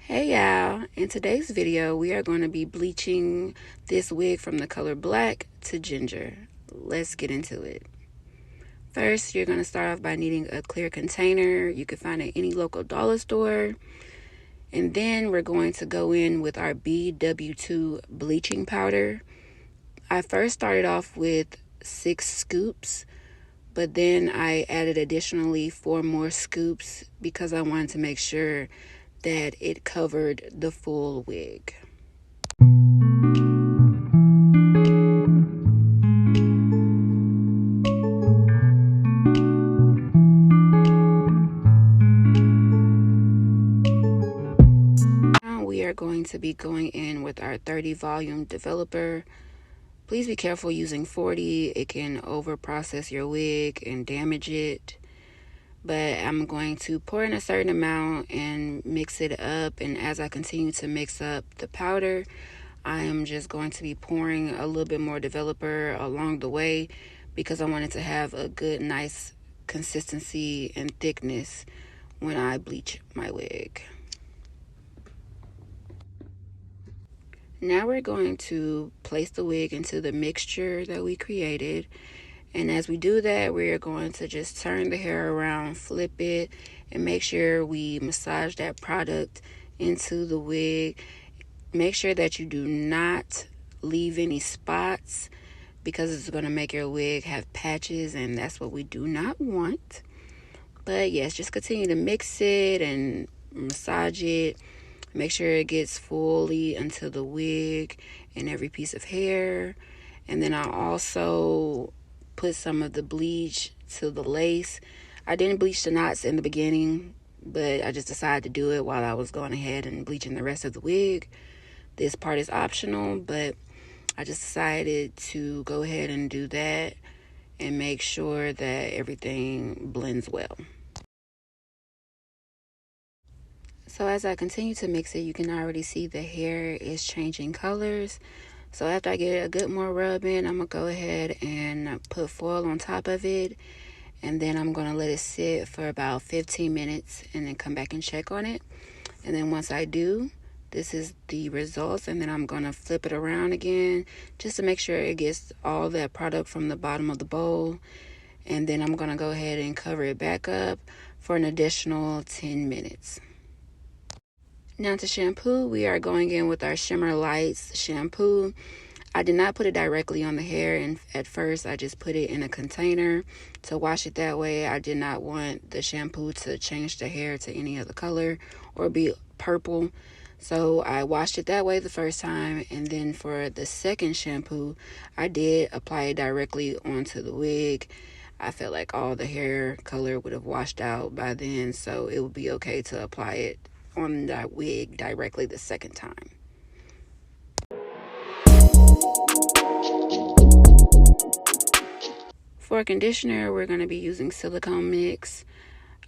Hey y'all, in today's video we are going to be bleaching this wig from the color black to ginger. Let's get into it. First, you're going to start off by needing a clear container. You can find it at any local dollar store. And then we're going to go in with our BW2 bleaching powder. I first started off with 6 scoops, but then I added additionally 4 more scoops because I wanted to make sure that it covered the full wig. Now we are going to be going in with our 30 volume developer. Please be careful using 40. It can over process your wig and damage it. But I'm going to pour in a certain amount and mix it up, and as I continue to mix up the powder, I am just going to be pouring a little bit more developer along the way because I want it to have a good, nice consistency and thickness when I bleach my wig. Now we're going to place the wig into the mixture that we created. And as we do that, we're going to just turn the hair around, flip it, and make sure we massage that product into the wig. Make sure that you do not leave any spots because it's going to make your wig have patches, and that's what we do not want. But yes, just continue to mix it and massage it. Make sure it gets fully into the wig and every piece of hair. And then I also put some of the bleach to the lace. I didn't bleach the knots in the beginning, but I just decided to do it while I was going ahead and bleaching the rest of the wig. This part is optional, but I just decided to go ahead and do that and make sure that everything blends well. So as I continue to mix it, you can already see the hair is changing colors. So after I get a good more rub in, I'm going to go ahead and put foil on top of it. And then I'm going to let it sit for about 15 minutes and then come back and check on it. And then once I do, this is the results. And then I'm going to flip it around again just to make sure it gets all that product from the bottom of the bowl. And then I'm going to go ahead and cover it back up for an additional 10 minutes. Now to shampoo, we are going in with our Shimmer Lights shampoo. I did not put it directly on the hair, and at first I just put it in a container to wash it that way. I did not want the shampoo to change the hair to any other color or be purple. So I washed it that way the first time, and then for the second shampoo, I did apply it directly onto the wig. I felt like all the hair color would have washed out by then, so it would be okay to apply it on that wig directly the second time. For conditioner, we're going to be using silicone mix.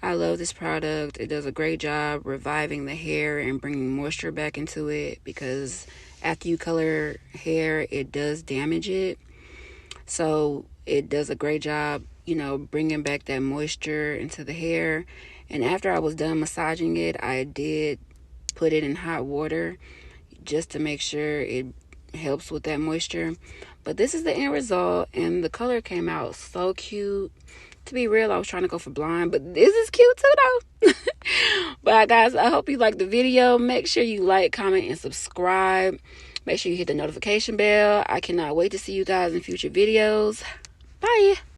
I love this product. It does a great job reviving the hair and bringing moisture back into it, because after you color hair, it does damage it. So it does a great job, bringing back that moisture into the hair. And after I was done massaging it, I did put it in hot water just to make sure it helps with that moisture. But this is the end result, and the color came out so cute. To be real, I was trying to go for blonde, but this is cute too though. But guys, I hope you liked the video. Make sure you like, comment, and subscribe. Make sure you hit the notification bell. I cannot wait to see you guys in future videos. Bye.